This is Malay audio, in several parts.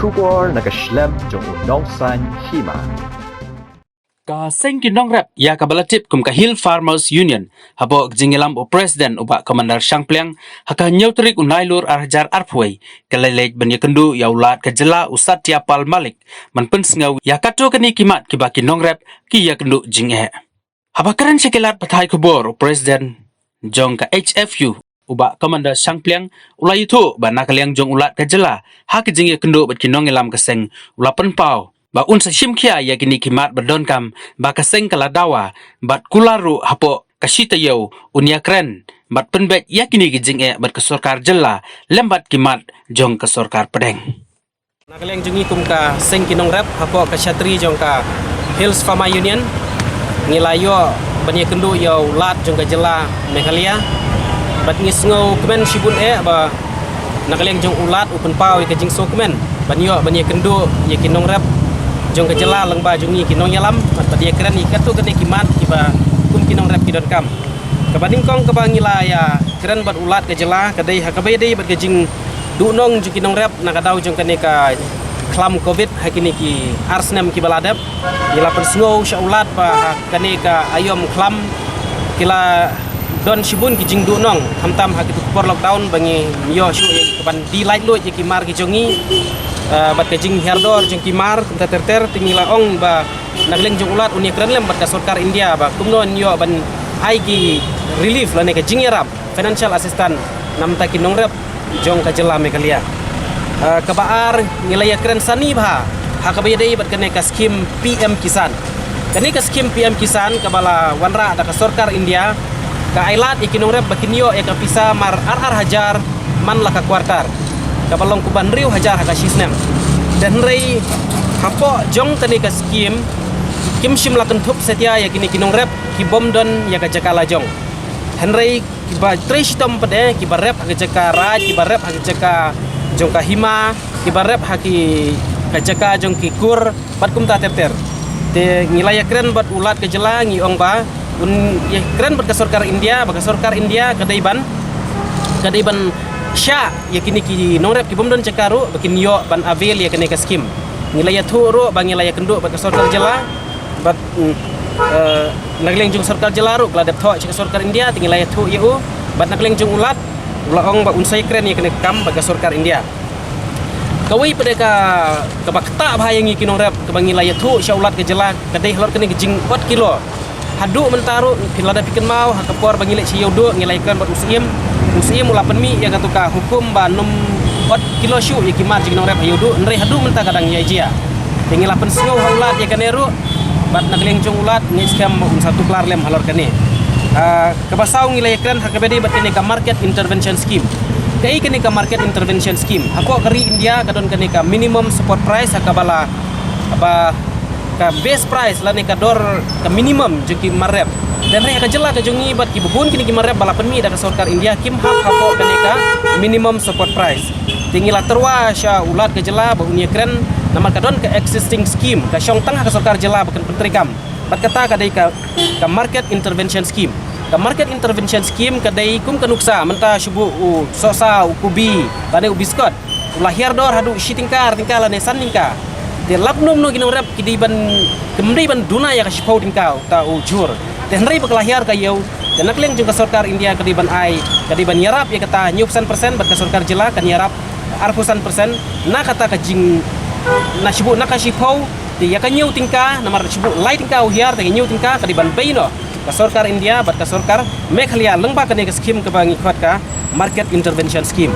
Shubor nakaslem jong unongsan hima. Ka sengki nongrap ya kabalatip kum ka Hill Farmers Union habo jingilam o president uba commander Shangpliang haka nyotrik unailur arjar arpway kalelej banyakendu ya ulat ka jela usat tiapal malik manpen sengaw ya kato kani kimat kibaki nongrap ki ya kendu jinge haba keren sekelat pathai kubor o president jong ka HFU uba commander Shangpliang ulai itu ba nakaliang jong ulat ka jela hak jinge kendu bat kinongelam kaseng ulapan pau ba unsa shimkhia ya kini kimat badon kam ba kaseng kaladawa bat kularu hapo kasita yau unia kren bat penbet ya kini gijing bat kesorkar jela lembat kimat jong kesorkar pedeng nakaleng jungi kum ka seng kinong rap hapo ka Shatri jong ka Hills Farmer Union ngilayo bani kendu yau lat jong ka jela Meghalaya bat ngisngau kemen shibun ba nakaleng jong ulat open pau ka jing so kemen bani kendu ya kinong rap jong ka jela lengba jungi kinong yalam bat dia keren ikatu kene kimat kiba kum kinong rap kidon kam kabading kong kabangila ya keren bat ulat ka jela kadai hakabai dei bat gajing dunong ju kinong rap nakadau jong kene ka klam covid hakini ki arsnem ki baladap ila persngo sya ulat ba kene ka ayom klam kila don shibun ki jing dunong hamtam hakitu por lockdown bangi yo shu kaban di light lo ki mar ki jongi bat kajing herdor jong kimar kumta terter tingila ong ba nagleng jong ulat unia keren lem bat ka sarkar India ba kumnon yo ban aigi relief lane ka jing yarap financial assistant namta kinong rep jong ka jela Meghalaya kabaar ngilaya keren sani ba hakabaya dei bat kane ka skim PM Kisan kane ka skim PM Kisan kabala wanra da ka sarkar India ka ailat ikinong rep bakinyo e ka pisa mar hajar man la ka kwartar kabalong kuban riu hajar haka sisnem dan rei hapo jong tani ka skim kim shim la kentup setia ya kini kinong rep ki bom don ya ka jakala jong henrei ki ba tristom pade ki ba rep haka jaka raj ki ba rep haka jaka jong ka hima ki ba rep haki ka jaka jong ki kur bat kum ta terter te ngilaya keren bat ulat ke jela ngi ong ba un ya keren bat ka sarkar India ba ka sarkar India kadaiban Sya ya kini ki nongrep ki bomdon cekaru bakin yo ban avel ya kene ka skim ngilaya thuro bang ngilaya kenduk bat sarkar jela bat nagleng jung sarkar jela ru gladep tho cek sarkar India tingilaya thu yu bat nagleng jung ulat ulaong ba unsai kren ya kene kam bat sarkar India kawai pada ka bakta bhayangi ki nongrep ka bang ngilaya thu sya ulat ke jela kadai halor kene jing 4 kilo hadu mentaru pilada piken mau hakapor bang ngilai ciyo do ngilai kan bat usim ulapan mi ya katuka hukum ba 4 kilo syu ya kimar jing nongrep hayudu nre hadu menta kadang ya jia tinggi lapan sngau haulat ya kaneru bat nagleng jong ulat ngi skam satu klar lem halor kane kabasau ngilai kren hakabedi bat kene ka market intervention scheme kai kene ka market intervention scheme hako kari India kadon kene ka minimum support price hakabala apa ka base price la ne ka dor ka minimum juki marep dan reka jela ka jongi bat ki bubun kini ki marep balapan mi da sarkar India kim hako kene ka minimum support price tingila terwa sya ulat ka jela ba unia kren namar kadon ka existing scheme ka syong tengah ka sarkar jela bakan pentrikam bat kata kadai ka market intervention scheme ka market intervention scheme kadai kum kanuksa menta shubu sosa ukubi bane ubiskot ulahir dor hadu shitingkar tingkala ne saningka de lapnum no ginong rep kidiban kemri ban duna ya ka shipau tingkau ta ujur dan rei bekelahir ka yau dan nakleng juga sarkar India kadiban yarap ya kata nyupsan persen bat ka sarkar jela kan yarap arpusan persen na kata ka jing na shibu na ka shipau ti ya ka nyau tingka namar shibu lai tingka uhiar ta nyau tingka kadiban baino ka sarkar India bat ka sarkar Meghalaya lengba ka ne ka skim ka bangi kwat ka market intervention scheme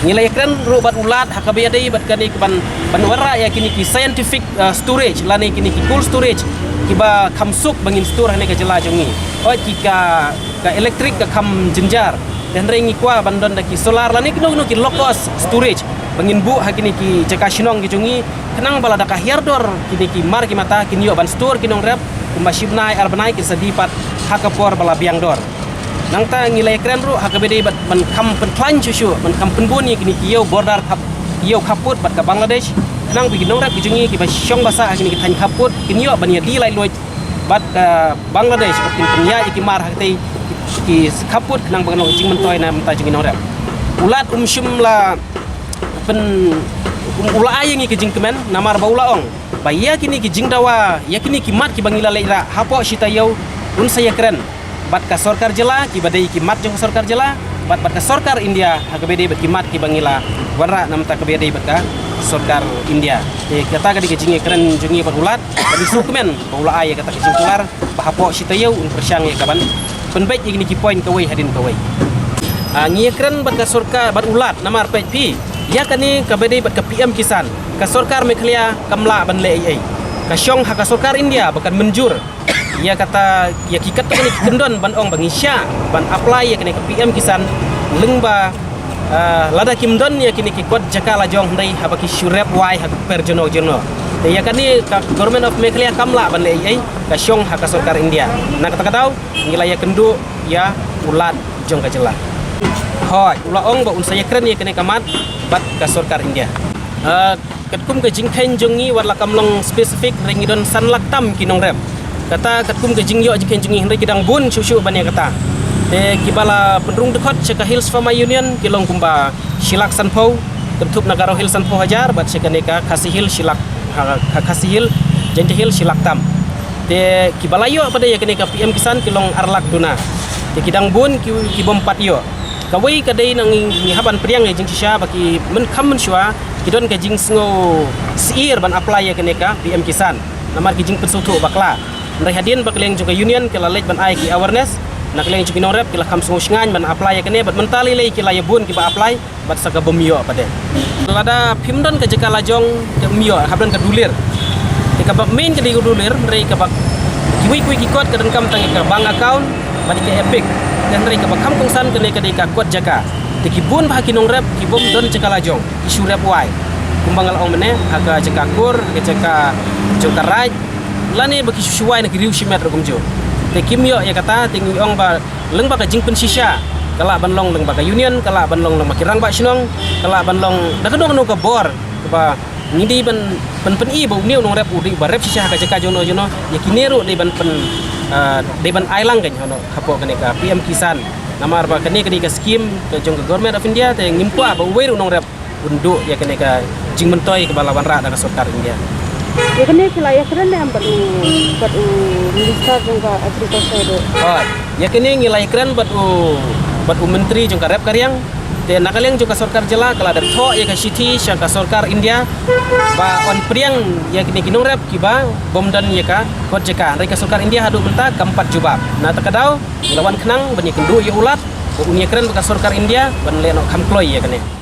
ngilai keren rubat ulat hakabaya dei bat kani ban wara ya kini ki scientific storage lani kini ki cool storage kiba kamsuk bangin store hane ka jela jongi o ka electric ka kam jenjar dan rengi kwa bandon da ki solar lani kino ki low cost storage bangin bu hakini ki jaka shinong ki jongi kenang bala da ka herdor kini ki mar ki mata kini yo ban store kinong rep kumbashibnai arbanai ki sadipat hakapor bala biang dor nangta ngilai keren ru hakabede bat man kam pentlan chuchu man kam penbuni kini kiyo border kap kiyo kaput bat ka Bangladesh nang bikin nongrep kijungi ki basyong basa kini tan kaput kini yo bania di lai loj bat ka Bangladesh bat kin penya ikimar hakte ki kaput nang bagan jing mentoy na menta jing nongrep ulat shim la pen ula ayang ki jing kemen namar ba ula ong ba ya kini ki jing dawa ya kini ki mat ki bangila leira hapo shita yau un saya keren bat ka sarkar jela ki badai ki mat jong sarkar jela bat ka sarkar India ha kabede bat ki mat ki bangila warra nam ta kabede bat ka sarkar India kata ka di jing keren jungi bat ulat di sukemen ba ula ay kata ki jing tular ba hapo shita yau un persyang ya kaban penbaik ini ki point kawai hadin kawai ngia keren bat ka sarkar bat ulat namar pet pi ya kani kabede bat ka PM Kisan ka sarkar Meghalaya kamla ban le ai ka syong ha ka sarkar India bakan menjur ya kata ya kikat tu kini kendon ban ong bangisya ban apply ya kini ka PM Kisan lengba lada kimdon ya kini ki kot jakala jong ndai ha baki syurep wai ha per jono ya kani ka government of Meghalaya kamla ban le ai ka syong ha ka sarkar India na kata katau ngilaya kendu ya ulat jong ka jela hoi ula ong ba un saya keren ya kini kamat bat ka sarkar India katkum ke jingkhen jongi warla kamlong spesifik ringidon sanlak tam kinong rep kata katkum ke jingyo jingkhen jongi hendai kidang bun syusyu ban ya kata kibala pendrung dekot ceka Hills Farmer Union kilong kumba silak sanpau ketup nagaro Hills sanpau hajar bat sekaneka kasih hill silak kasih hill jente hill silak tam kibala yo pada ya kene ka PM Kisan kilong arlak duna kidang bun ki bom 4 yo kawai kadai nang haban priang ya jing sya baki men kam men syua kidon ka jing sngo siir ban apply ya keneka PM Kisan namar ki jing pensutu bakla ndai hadin bakleng juga union kala lej ban ai ki awareness nak leng juga norep kila kam sngo shngan ban apply ya kene bat mentali lei kila ya bun ki ba apply bat saka bomio pade lada pimdon ka jeka lajong ke mio habdan ka dulir ka ba main ka di dulir ndai ka ba kiwi ki kot ka dengkam tang ka bank account ban ka epic dan mereka bakam kongsan kene kadeka kuat jaka tikibun bah kinong rep kibom don ceka lajong isu rep wai kumbangal ong mene aga ceka kur aga ceka jokaraj lani baki susuai nak riu simet rogumjo tekimyo ya kata tingi ong ba leng ba jing pen sisha kala banlong leng ba union kala banlong leng makirang ba sinong kala banlong dakadong no ka bor ba ngidi ban pen i ba uniu nong rep udi ba rep sisha aga ceka jono ya kineru de ban pen deban ailang kan hono hapo kene ka PM Kisan namar ba kene ka skim ke jong government of India te ngimpa ba weru nong rep unduk ya kene ka jing mentoi ke balawan ra da sarkar India ya kene kila ya keren am bat minister jong ka agriculture do ya kene ngilai keren bat menteri jong ka rep karyang te nakaleng jong ka sarkar jela kala da tho ya ka city sya ka sarkar India ba on priang ya kini kinong rep kiba bomdan ya ka kot jeka reka sarkar India hadu benta keempat jubab na takadau lawan kenang banyak kendu ya ulat unia keren ka sarkar India ban leno kamkloi ya kene